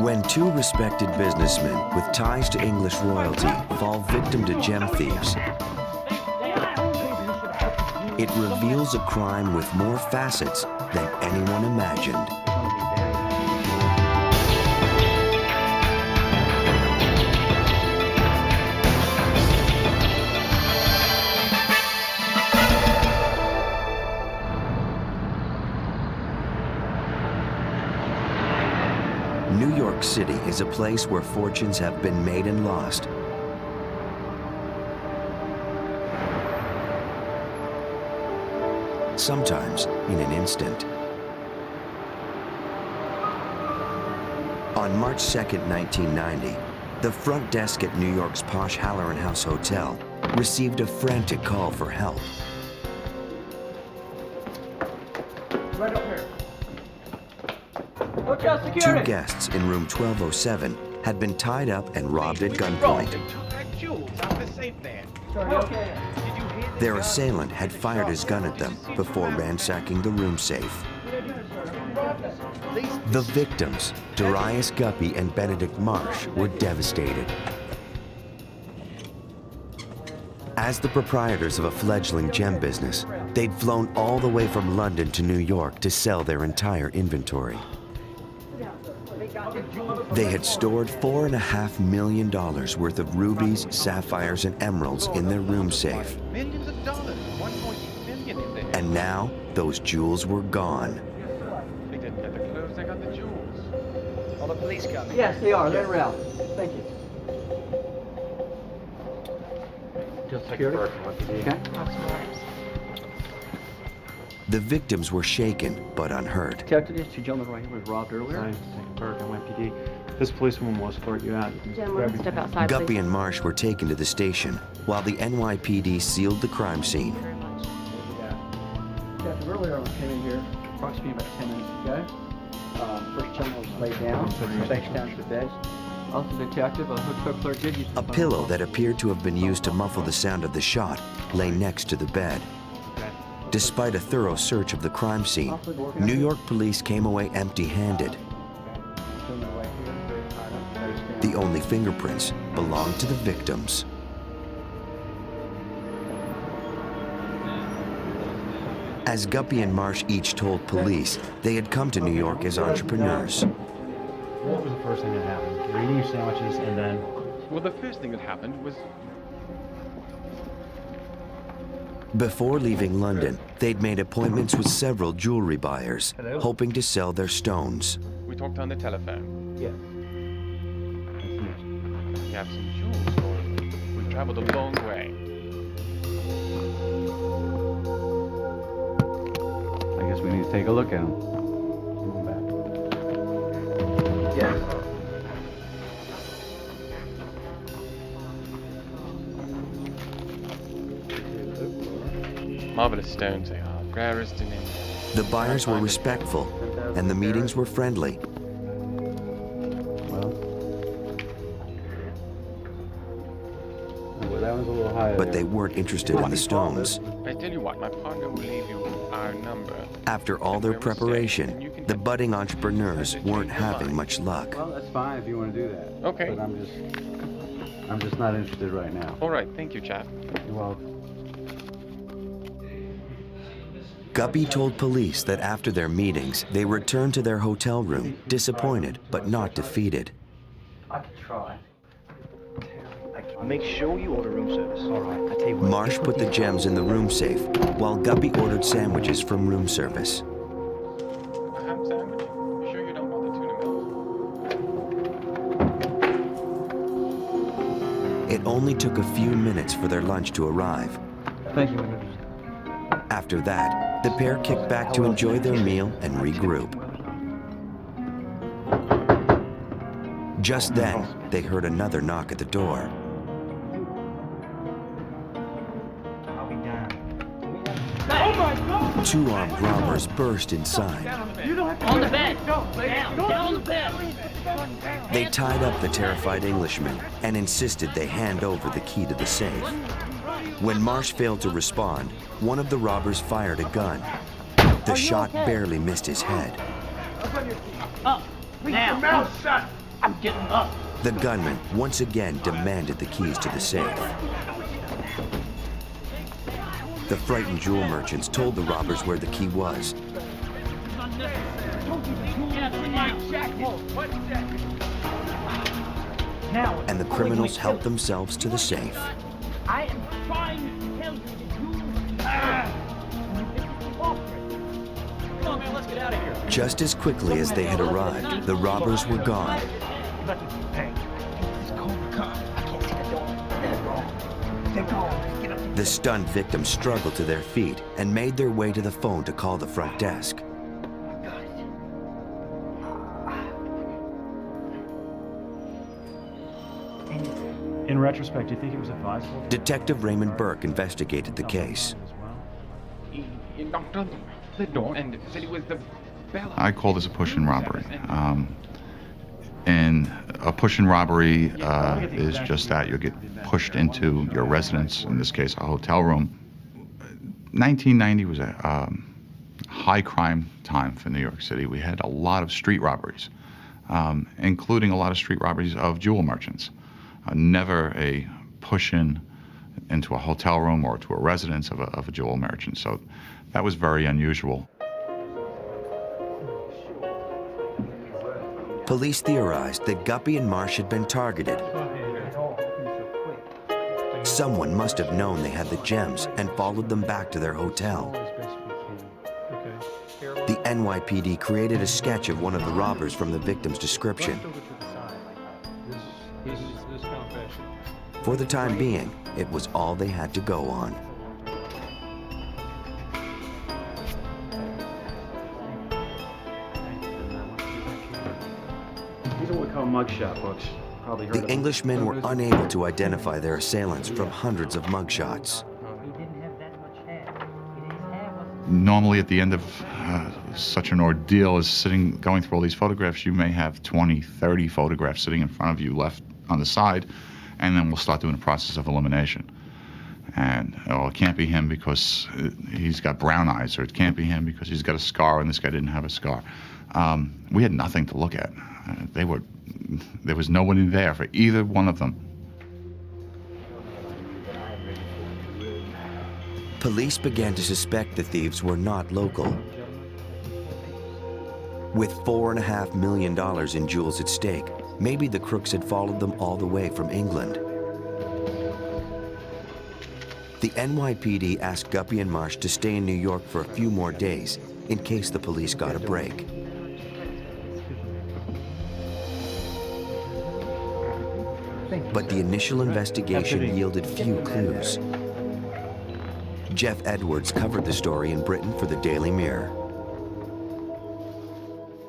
When two respected businessmen with ties to English royalty fall victim to gem thieves, it reveals a crime with more facets than anyone imagined. New York City is a place where fortunes have been made and lost. Sometimes in an instant. On March 2nd, 1990, the front desk at New York's posh Halloran House Hotel received a frantic call for help. Right up here. Hotel security. Two guests in room 1207 had been tied up and robbed at gunpoint. Their assailant had fired his gun at them before ransacking the room safe. The victims, Darius Guppy and Benedict Marsh, were devastated. As the proprietors of a fledgling gem business, they'd flown all the way from London to New York to sell their entire inventory. They had stored $4.5 million worth of rubies, sapphires, and emeralds in their room safe. Millions of dollars, 1.8 million in there. And now, those jewels were gone. They didn't get the clothes, they got the jewels. Are the police coming? Yes, they are. They're around. Thank you. Just security? Okay. The victims were shaken, but unhurt. Detective, these two gentlemen right here was robbed earlier. NYPD. This policewoman will escort you out. Gentlemen, step outside, Guppy please. and Marsh were taken to the station, while the NYPD sealed the crime scene. Detective, earlier I came in here approximately about 10 minutes ago. First gentleman was laid down, face down to the bed. Also, detective, a hotel clerk did use A pillow that appeared to have been used to muffle the sound of the shot lay next to the bed. Despite a thorough search of the crime scene, New York police came away empty-handed. The only fingerprints belonged to the victims. As Guppy and Marsh each told police, they had come to New York as entrepreneurs. What was the first thing that happened? You're eating your sandwiches and then... Well, the first thing that happened was Before leaving London, they'd made appointments with several jewelry buyers, hoping to sell their stones. we talked on the telephone. Yeah. We have some jewels for you. We've traveled a long way. I guess we need to take a look at them. Yes. Marvelous stones they are, rarest in India. The buyers were respectful, and the meetings were friendly. Well, that one's a little higher. But they weren't interested in the stones. I tell you what, my partner will leave you our number. After all their preparation, the budding entrepreneurs weren't having much luck. Well, that's fine if you want to do that. Okay. But I'm just not interested right now. All right, thank you, chap. You're welcome. Guppy told police that after their meetings, they returned to their hotel room, disappointed but not defeated. I could try. Make sure you order room service. All right, I tell you what. Marsh put the gems in the room safe, while Guppy ordered sandwiches from room service. A ham sandwich? You sure you don't want the tuna melt? It only took a few minutes for their lunch to arrive. Thank you. After that, the pair kicked back to enjoy their meal and regroup. Just then, they heard another knock at the door. Two armed robbers burst inside. On the bed. Down on the bed. They tied up the terrified Englishman and insisted they hand over the key to the safe. When Marsh failed to respond, one of the robbers fired a gun. The shot barely missed his head. Up. Now. getting up. The gunman once again demanded the keys to the safe. The frightened jewel merchants told the robbers where the key was. And the criminals helped themselves to the safe. I am trying to tell you Come on, man, let's get out of here. Just as quickly as they had arrived, the robbers were gone. Hey, it's cold. Come. I can't see the door. That's wrong. They're gone. Get up. The stunned victims struggled to their feet and made their way to the phone to call the front desk. In retrospect, do you think it was advisable? Detective Raymond Burke investigated the case. He knocked on the door and said it was the bell. I call this a push-in robbery. And a push-in robbery is just that. You'll get pushed into your residence, in this case, a hotel room. 1990 was a high crime time for New York City. We had a lot of street robberies, including a lot of street robberies of jewel merchants. Never a push-in into a hotel room or to a residence of a jewel merchant. So that was very unusual. Police theorized that Guppy and Marsh had been targeted. Someone must have known they had the gems and followed them back to their hotel. The NYPD created a sketch of one of the robbers from the victim's description. For the time being, it was all they had to go on. These are what we call mugshot books. Probably heard of The them. Englishmen were unable to identify their assailants from hundreds of mugshots. Normally at the end of such an ordeal as going through all these photographs, you may have 20, 30 photographs sitting in front of you left on the side, and then we'll start doing a process of elimination. And, oh, it can't be him because he's got brown eyes, or it can't be him because he's got a scar and this guy didn't have a scar. We had nothing to look at. There was no one in there for either one of them. Police began to suspect the thieves were not local. With $4.5 million in jewels at stake, maybe the crooks had followed them all the way from England. The NYPD asked Guppy and Marsh to stay in New York for a few more days in case the police got a break. But the initial investigation yielded few clues. Jeff Edwards covered the story in Britain for the Daily Mirror.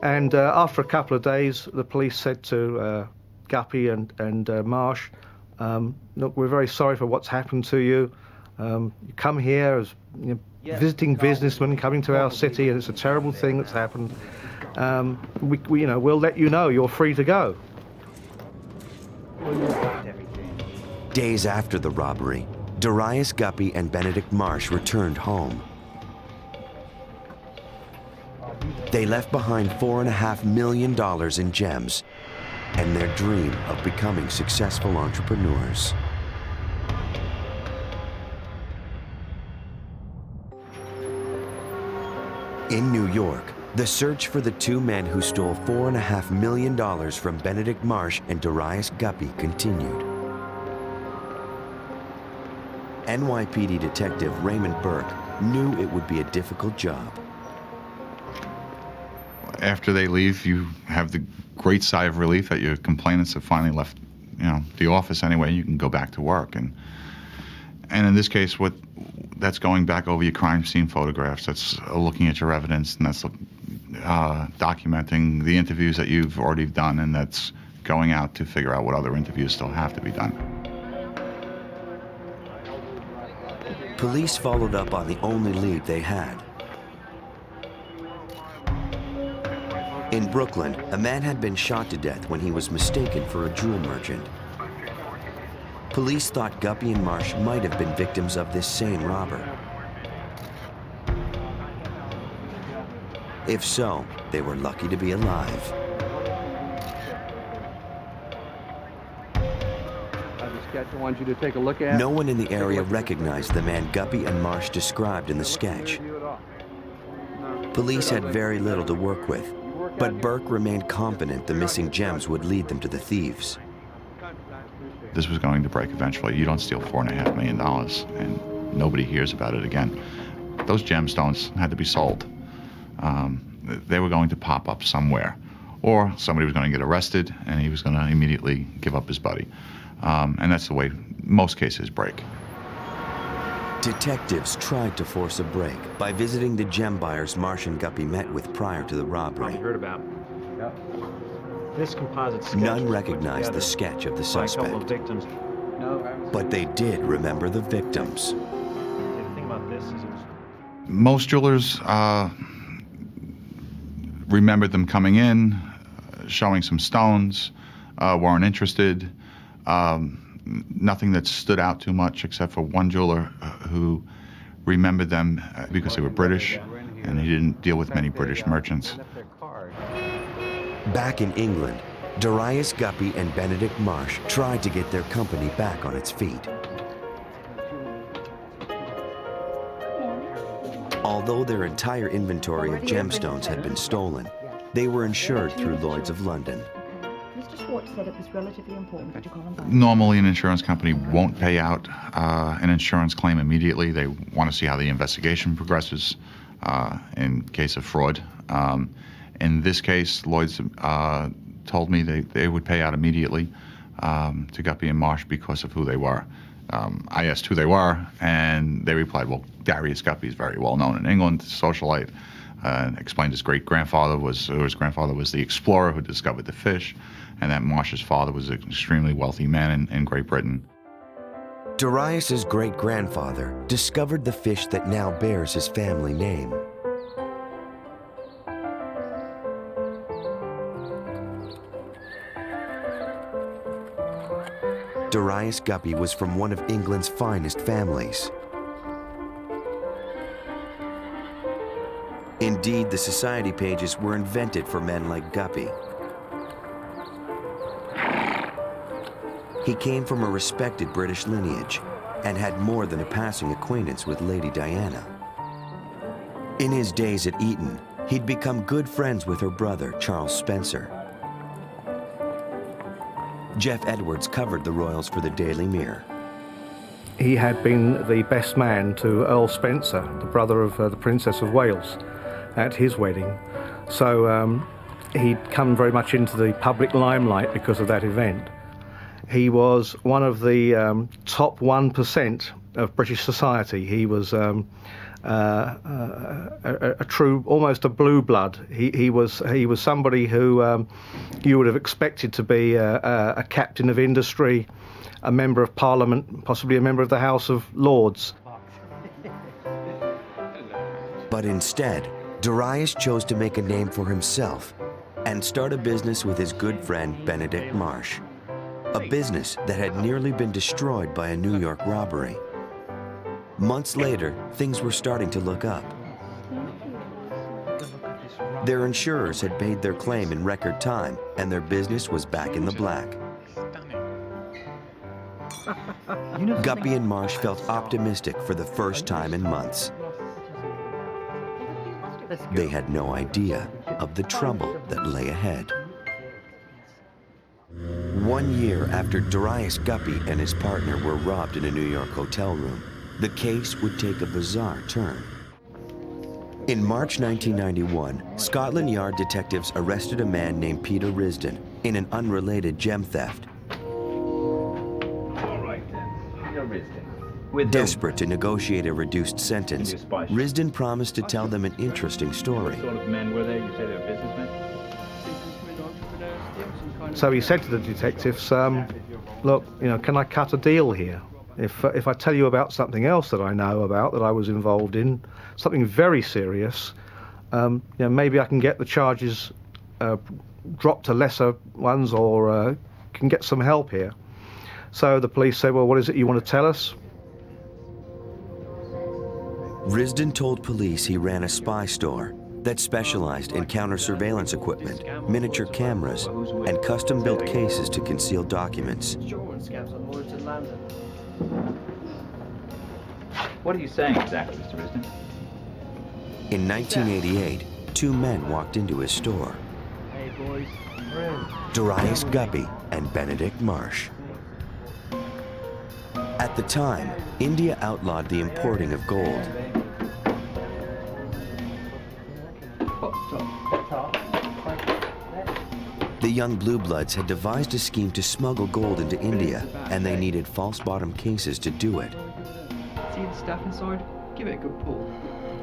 And after a couple of days, the police said to Guppy and Marsh, look, we're very sorry for what's happened to you. You come here as visiting businessmen coming to our city, and it's a terrible thing that's happened. We'll let you know you're free to go. Days after the robbery, Darius Guppy and Benedict Marsh returned home. They left behind $4.5 million in gems and their dream of becoming successful entrepreneurs. In New York, the search for the two men who stole $4.5 million from Benedict Marsh and Darius Guppy continued. NYPD detective Raymond Burke knew it would be a difficult job. After they leave, you have the great sigh of relief that your complainants have finally left, the office anyway. You can go back to work, and in this case, that's going back over your crime scene photographs. That's looking at your evidence, and that's documenting the interviews that you've already done, and that's going out to figure out what other interviews still have to be done. Police followed up on the only lead they had. In Brooklyn, a man had been shot to death when he was mistaken for a jewel merchant. Police thought Guppy and Marsh might have been victims of this same robber. If so, they were lucky to be alive. sketch I want you to take a look at. No one in the area recognized the man Guppy and Marsh described in the sketch. Police had very little to work with, but Burke remained confident the missing gems would lead them to the thieves. This was going to break eventually. You don't steal $4.5 million and nobody hears about it again. Those gemstones had to be sold. They were going to pop up somewhere, or somebody was going to get arrested and he was going to immediately give up his buddy. And that's the way most cases break. Detectives tried to force a break by visiting the gem buyers Marsh and Guppy met with prior to the robbery. Probably heard about. Yep. This composite sketch None was put recognized the together sketch of the by a couple of suspect, victims. but they did remember the victims. The thing about this is it was Most jewelers remembered them coming in, showing some stones, weren't interested. Nothing that stood out too much except for one jeweler who remembered them because they were British, and he didn't deal with many British merchants. Back in England, Darius Guppy and Benedict Marsh tried to get their company back on its feet. Although their entire inventory of gemstones had been stolen, they were insured through Lloyd's of London. Mr. Schwartz said it was relatively important to call him back. Normally, an insurance company won't pay out an insurance claim immediately. They want to see how the investigation progresses in case of fraud. In this case, Lloyd's told me they would pay out immediately to Guppy and Marsh because of who they were. I asked who they were, and they replied, well, Darius Guppy is very well known in England, socialite, explained his great-grandfather was the explorer who discovered the fish, and that Marsh's father was an extremely wealthy man in Great Britain. Darius's great-grandfather discovered the fish that now bears his family name. Darius Guppy was from one of England's finest families. Indeed, the society pages were invented for men like Guppy. He came from a respected British lineage and had more than a passing acquaintance with Lady Diana. In his days at Eton, he'd become good friends with her brother, Charles Spencer. Jeff Edwards covered the royals for the Daily Mirror. He had been the best man to Earl Spencer, the brother of the Princess of Wales, at his wedding. So he'd come very much into the public limelight because of that event. He was one of the top 1% of British society. He was a true, almost a blue blood. He was somebody who you would have expected to be a captain of industry, a member of Parliament, possibly a member of the House of Lords. But instead, Darius chose to make a name for himself and start a business with his good friend Benedict Marsh, a business that had nearly been destroyed by a New York robbery. Months later, things were starting to look up. Their insurers had paid their claim in record time, and their business was back in the black. Guppy and Marsh felt optimistic for the first time in months. They had no idea of the trouble that lay ahead. 1 year after Darius Guppy and his partner were robbed in a New York hotel room, the case would take a bizarre turn. In March 1991, Scotland Yard detectives arrested a man named Peter Risdon in an unrelated gem theft. All right then, Peter Risdon. Desperate to negotiate a reduced sentence, Risdon promised to tell them an interesting story. What sort of men were they? You say they were businessmen? So he said to the detectives, look, can I cut a deal here? If I tell you about something else that I know about, that I was involved in, something very serious, maybe I can get the charges dropped to lesser ones, or can get some help here. So the police said, well, what is it you want to tell us? Risdon told police he ran a spy store that specialized in counter-surveillance equipment, miniature cameras, and custom-built cases to conceal documents. London. What are you saying exactly, Mr. Risden? In 1988, two men walked into his store, Hey, boys. Darius Guppy and Benedict Marsh. At the time, India outlawed the importing of gold. The young blue bloods had devised a scheme to smuggle gold into India, and they needed false bottom cases to do it. See the stuff inside? Give it a good pull.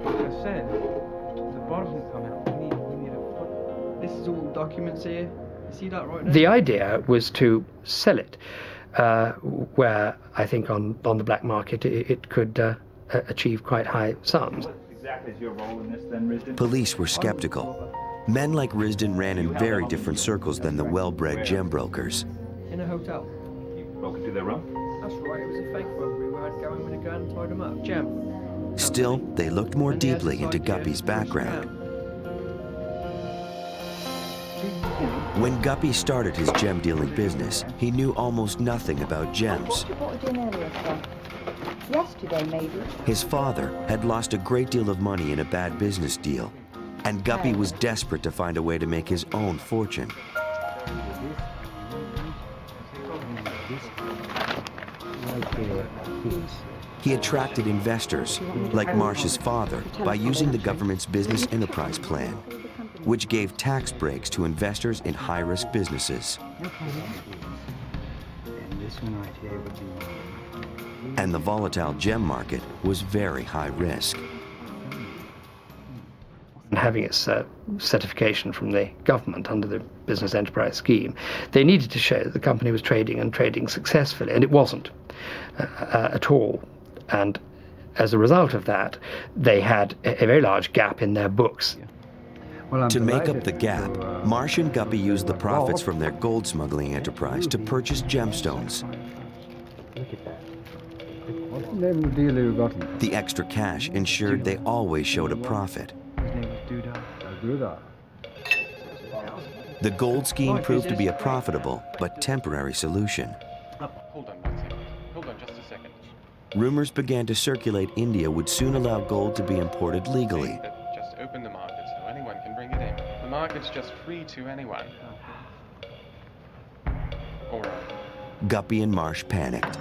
Like I said, the bottom will come out. We need a foot. This is all documents here. You see that right there? The idea was to sell it, where I think on the black market it could achieve quite high sums. What exactly is your role in this then, Risden? Police were skeptical. Men like Risden ran in very different circles than the well-bred gem brokers. In a hotel. You broke into their room? That's right, it was a fake robbery. We had to go in with a gun and tied them up. Gem. Still, they looked more deeply into Guppy's background. When Guppy started his gem dealing business, he knew almost nothing about gems. What you bought a gin earlier, sir? Yesterday, maybe? His father had lost a great deal of money in a bad business deal, and Guppy was desperate to find a way to make his own fortune. He attracted investors, like Marsh's father, by using the government's business enterprise plan, which gave tax breaks to investors in high-risk businesses. And the volatile gem market was very high risk. And having its certification from the government under the business enterprise scheme, they needed to show that the company was trading and trading successfully, and it wasn't at all. And as a result of that, they had a very large gap in their books. To make up the gap, Marsh and Guppy used the profits from their gold smuggling enterprise to purchase gemstones. The extra cash ensured they always showed a profit. The gold scheme proved to be a profitable but temporary solution. Hold on one second. Hold on just a second. Rumors began to circulate India would soon allow gold to be imported legally. Just open the market so anyone can bring it in. The market's just free to anyone. All right. Guppy and Marsh panicked.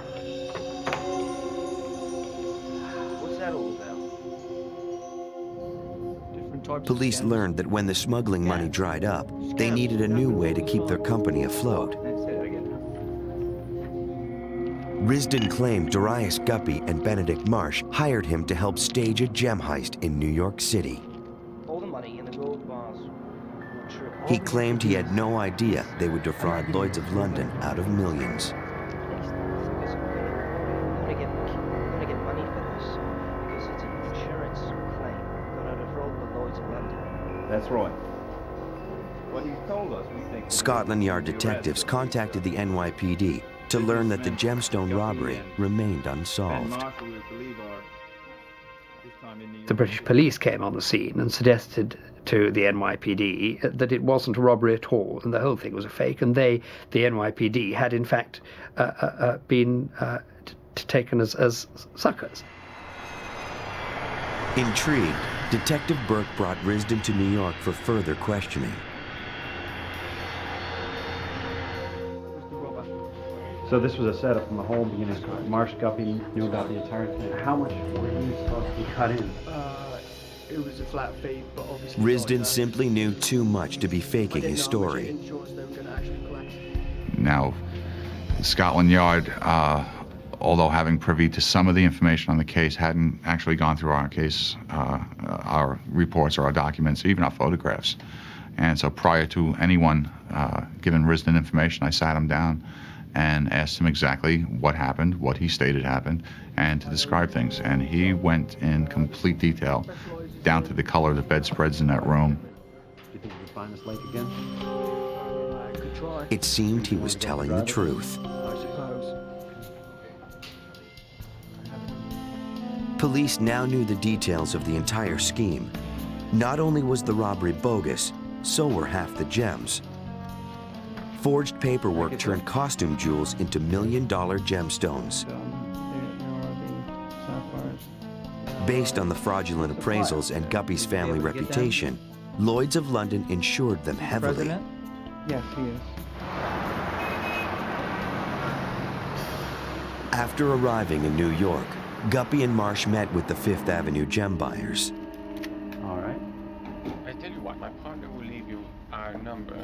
What's that all about? Different types Police of scams. learned that when the smuggling money dried up, they needed a new way to keep their company afloat. Risden claimed Darius Guppy and Benedict Marsh hired him to help stage a gem heist in New York City. All the money in the gold bars. He claimed he had no idea they would defraud Lloyd's of London out of millions. We're gonna get money for this because it's an insurance claim. We're gonna defraud the Lloyd's of London. That's right. What you told us, we think... Scotland Yard detectives contacted the NYPD to learn that the gemstone robbery remained unsolved. The British police came on the scene and suggested to the NYPD that it wasn't a robbery at all and the whole thing was a fake, and the NYPD, had in fact been taken as suckers. Intrigued, Detective Burke brought Risden to New York for further questioning. So this was a setup from the whole beginning. Marsh Guppy knew about the entire thing. How much were you supposed to be cut in? It was a flat fee, but obviously... Risden simply knew too much to be faking his story. Now, Scotland Yard, although having privy to some of the information on the case, hadn't actually gone through our case, our reports or our documents, even our photographs. And so prior to anyone giving Risden information, I sat him down and asked him exactly what happened, what he stated happened, and to describe things. And he went in complete detail, down to the color of the bedspreads in that room. Do you think you could find this lake again? I could try. It seemed he was telling the truth. I suppose. Police now knew the details of the entire scheme. Not only was the robbery bogus, so were half the gems. Forged paperwork turned costume jewels into million-dollar gemstones. Based on the fraudulent appraisals and Guppy's family reputation, Lloyd's of London insured them heavily. Yes, he is. After arriving in New York, Guppy and Marsh met with the Fifth Avenue gem buyers. All right. I tell you what, my partner will leave you our number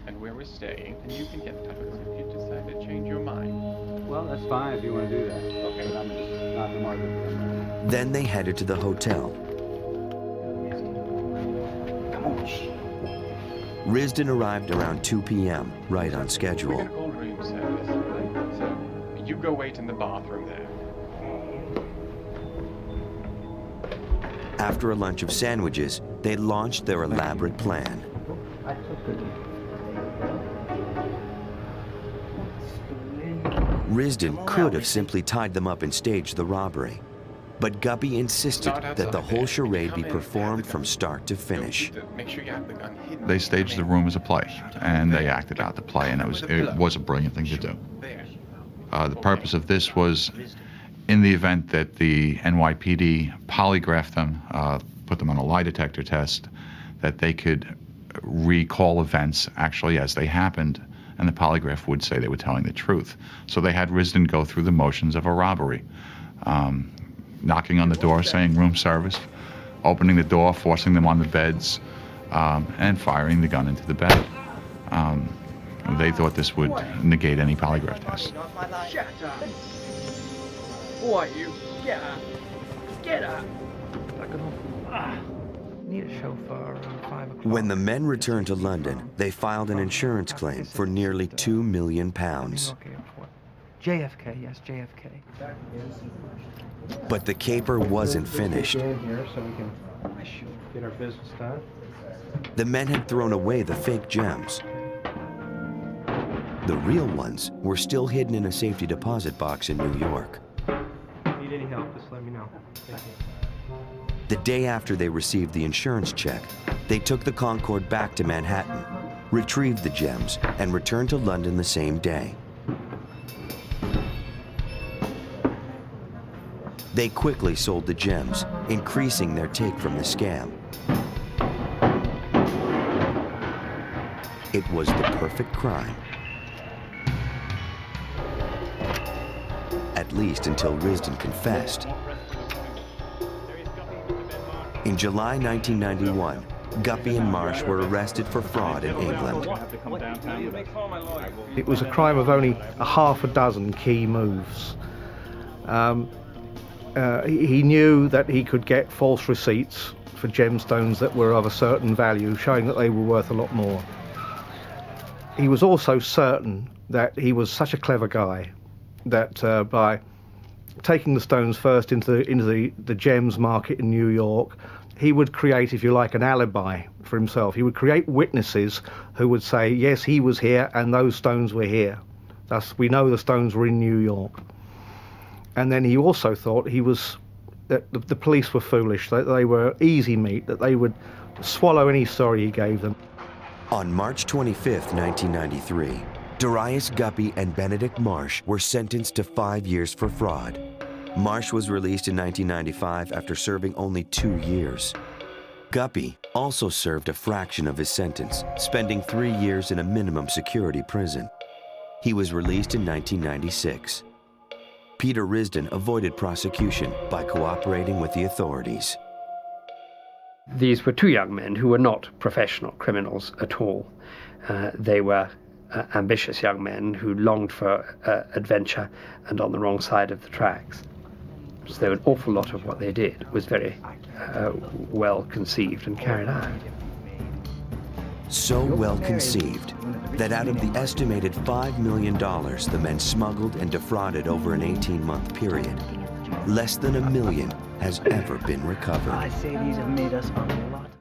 and where we're staying, and you can get in touch with us if you decide to change your mind. Well, that's fine if you want to do that. Okay. But I'm just not in the market for that. Then they headed to the hotel. Come on. Risden arrived around 2 p.m., right on We're schedule. gonna call room service, right? So you go wait in the bathroom there. After a lunch of sandwiches, they launched their elaborate plan. Risden could have simply tied them up and staged the robbery, but Guppy insisted that the whole charade be performed from start to finish. Make sure you have the gun hidden. They staged the room as a play, and they acted out the play, and it was a brilliant thing to do. The purpose of this was, in the event that the NYPD polygraphed them, put them on a lie detector test, that they could recall events actually as they happened, and the polygraph would say they were telling the truth. So they had Risden go through the motions of a robbery, knocking on the door saying room service, opening the door, forcing them on the beds, and firing the gun into the bed. They thought this would negate any polygraph test. Shut up! Who are you? Get up! Get up! Need a chauffeur around 5 o'clock. When the men returned to London, they filed an insurance claim for nearly £2 million. JFK, yes, JFK. But the caper wasn't finished. Here so we can get our business done. The men had thrown away the fake gems. The real ones were still hidden in a safety deposit box in New York. Need any help, just let me know. Thank you. The day after they received the insurance check, they took the Concorde back to Manhattan, retrieved the gems, and returned to London the same day. They quickly sold the gems, increasing their take from the scam. It was the perfect crime. At least until Risden confessed. In July 1991, Guppy and Marsh were arrested for fraud in England. It was a crime of only a half a dozen key moves. He knew that he could get false receipts for gemstones that were of a certain value, showing that they were worth a lot more. He was also certain that he was such a clever guy that by taking the stones first into the gems market in New York, he would create, if you like, an alibi for himself. He would create witnesses who would say, yes, he was here and those stones were here. Thus, we know the stones were in New York. And then he also thought that the police were foolish, that they were easy meat, that they would swallow any story he gave them. On March 25, 1993, Darius Guppy and Benedict Marsh were sentenced to 5 years for fraud. Marsh was released in 1995 after serving only 2 years. Guppy also served a fraction of his sentence, spending 3 years in a minimum security prison. He was released in 1996. Peter Risden avoided prosecution by cooperating with the authorities. These were two young men who were not professional criminals at all. They were ambitious young men who longed for adventure and on the wrong side of the tracks. So an awful lot of what they did was very well conceived and carried out. So well conceived that out of the estimated $5 million the men smuggled and defrauded over an 18-month period, less than $1 million has ever been recovered. I say these have made us a lot.